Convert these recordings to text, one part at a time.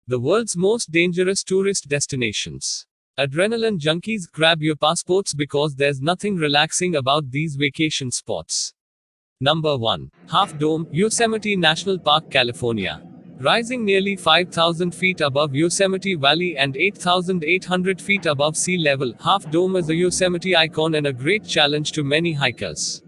The world's most dangerous tourist destinations. Adrenaline junkies, grab your passports because there's nothing relaxing about these vacation spots. Number 1. Half Dome, Yosemite National Park, California. Rising nearly 5,000 feet above Yosemite Valley and 8,800 feet above sea level, Half Dome is a Yosemite icon and a great challenge to many hikers.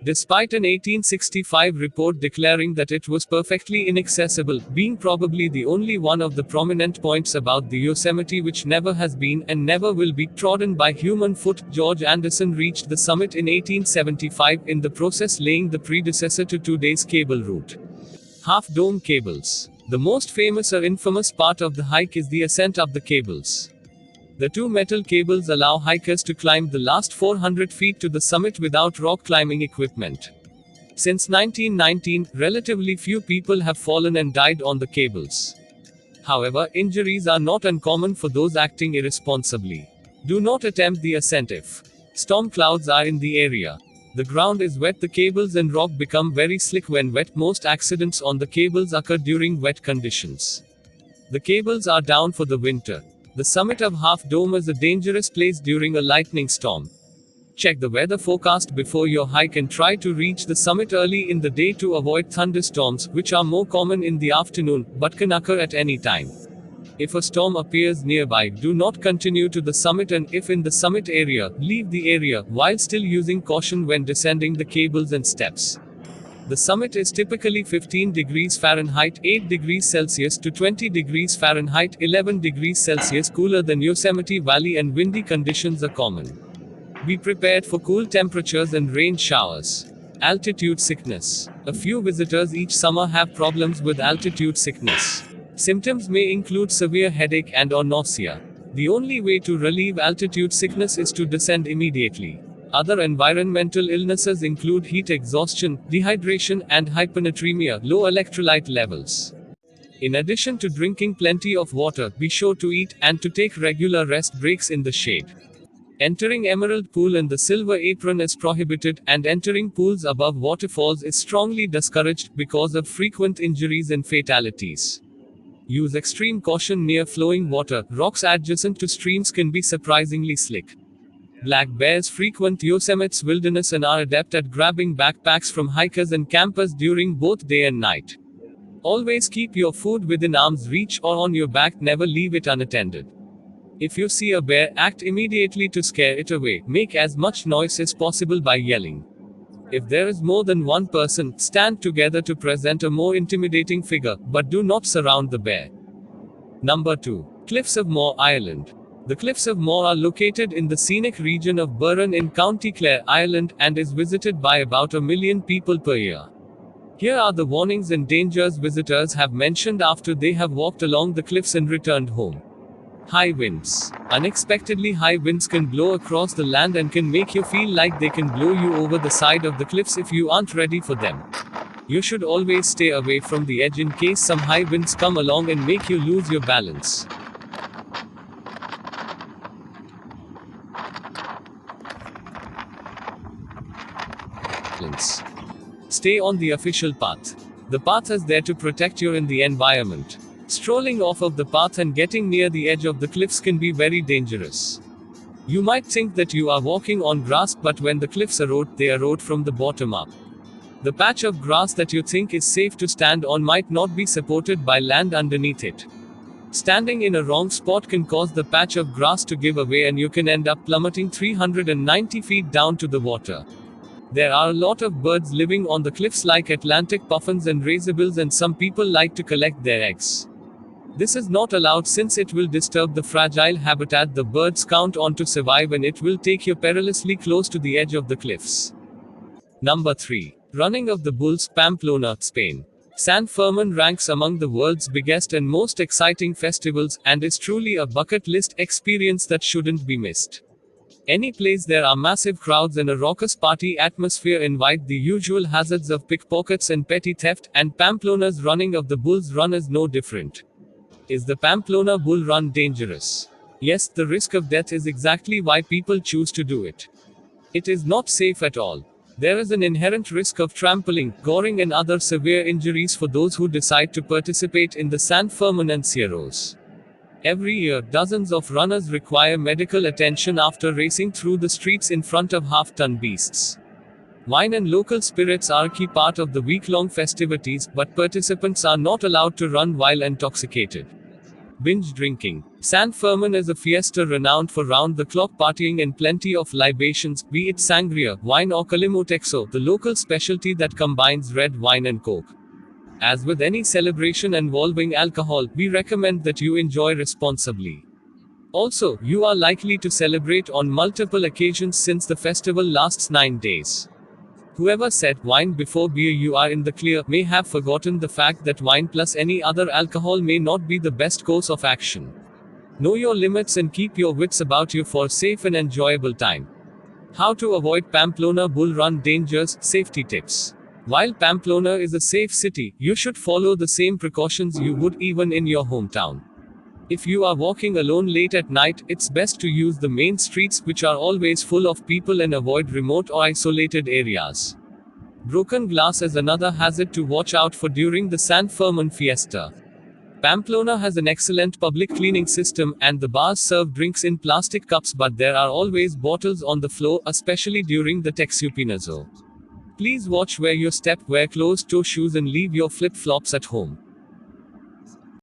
Despite an 1865 report declaring that it was perfectly inaccessible, being probably the only one of the prominent points about the Yosemite which never has been, and never will be, trodden by human foot, George Anderson reached the summit in 1875, in the process laying the predecessor to today's cable route. Half Dome cables. The most famous or infamous part of the hike is the ascent up the cables. The two metal cables allow hikers to climb the last 400 feet to the summit without rock climbing equipment. Since 1919, relatively few people have fallen and died on the cables. However, injuries are not uncommon for those acting irresponsibly. Do not attempt the ascent if storm clouds are in the area. The ground is wet, the cables and rock become very slick when wet. Most accidents on the cables occur during wet conditions. The cables are down for the winter. The summit of Half Dome is a dangerous place during a lightning storm. Check the weather forecast before your hike and try to reach the summit early in the day to avoid thunderstorms, which are more common in the afternoon, but can occur at any time. If a storm appears nearby, do not continue to the summit, and if in the summit area, leave the area, while still using caution when descending the cables and steps. The summit is typically 15 degrees Fahrenheit, 8 degrees Celsius to 20 degrees Fahrenheit, 11 degrees Celsius cooler than Yosemite Valley, and windy conditions are common. Be prepared for cool temperatures and rain showers. Altitude sickness. A few visitors each summer have problems with altitude sickness. Symptoms may include severe headache and/or nausea. The only way to relieve altitude sickness is to descend immediately. Other environmental illnesses include heat exhaustion, dehydration, and hyponatremia, low electrolyte levels. In addition to drinking plenty of water, be sure to eat, and to take regular rest breaks in the shade. Entering Emerald Pool in the Silver Apron is prohibited, and entering pools above waterfalls is strongly discouraged, because of frequent injuries and fatalities. Use extreme caution near flowing water. Rocks adjacent to streams can be surprisingly slick. Black bears frequent Yosemite's wilderness and are adept at grabbing backpacks from hikers and campers during both day and night. Always keep your food within arm's reach or on your back, never leave it unattended. If you see a bear, act immediately to scare it away. Make as much noise as possible by yelling. If there is more than one person, stand together to present a more intimidating figure, but do not surround the bear. Number 2. Cliffs of Moher, Ireland. The Cliffs of Moher are located in the scenic region of Burren in County Clare, Ireland, and is visited by about 1 million people per year. Here are the warnings and dangers visitors have mentioned after they have walked along the cliffs and returned home. High winds. Unexpectedly high winds can blow across the land and can make you feel like they can blow you over the side of the cliffs if you aren't ready for them. You should always stay away from the edge in case some high winds come along and make you lose your balance. Stay on the official path. The path is there to protect you and the environment. Strolling off of the path and getting near the edge of the cliffs can be very dangerous. You might think that you are walking on grass, but when the cliffs erode, they erode from the bottom up. The patch of grass that you think is safe to stand on might not be supported by land underneath it. Standing in a wrong spot can cause the patch of grass to give away, and you can end up plummeting 390 feet down to the water. There are a lot of birds living on the cliffs, like Atlantic puffins and razorbills, and some people like to collect their eggs. This is not allowed since it will disturb the fragile habitat the birds count on to survive, and it will take you perilously close to the edge of the cliffs. Number 3. Running of the Bulls, Pamplona, Spain. San Fermin ranks among the world's biggest and most exciting festivals, and is truly a bucket list experience that shouldn't be missed. Any place there are massive crowds and a raucous party atmosphere invite the usual hazards of pickpockets and petty theft, and Pamplona's running of the Bulls Run is no different. Is the Pamplona Bull Run dangerous? Yes, the risk of death is exactly why people choose to do it. It is not safe at all. There is an inherent risk of trampling, goring, and other severe injuries for those who decide to participate in the San Fermin Encierros. Every year, dozens of runners require medical attention after racing through the streets in front of half-ton beasts. Wine and local spirits are a key part of the week-long festivities, but participants are not allowed to run while intoxicated. Binge drinking. San Fermin is a fiesta renowned for round-the-clock partying and plenty of libations, be it sangria, wine or calimotexo, the local specialty that combines red wine and coke. As with any celebration involving alcohol, we recommend that you enjoy responsibly. Also, you are likely to celebrate on multiple occasions since the festival lasts 9 days. Whoever said wine before beer you are in the clear may have forgotten the fact that wine plus any other alcohol may not be the best course of action. Know your limits and keep your wits about you for a safe and enjoyable time. How to avoid Pamplona Bull Run dangers, safety tips. While Pamplona is a safe city, you should follow the same precautions you would even in your hometown. If you are walking alone late at night, it's best to use the main streets, which are always full of people, and avoid remote or isolated areas. Broken glass is another hazard to watch out for during the San Fermin fiesta. Pamplona has an excellent public cleaning system, and the bars serve drinks in plastic cups, but there are always bottles on the floor, especially during the Texupinazo. Please watch where you step, wear closed-toe shoes, and leave your flip-flops at home.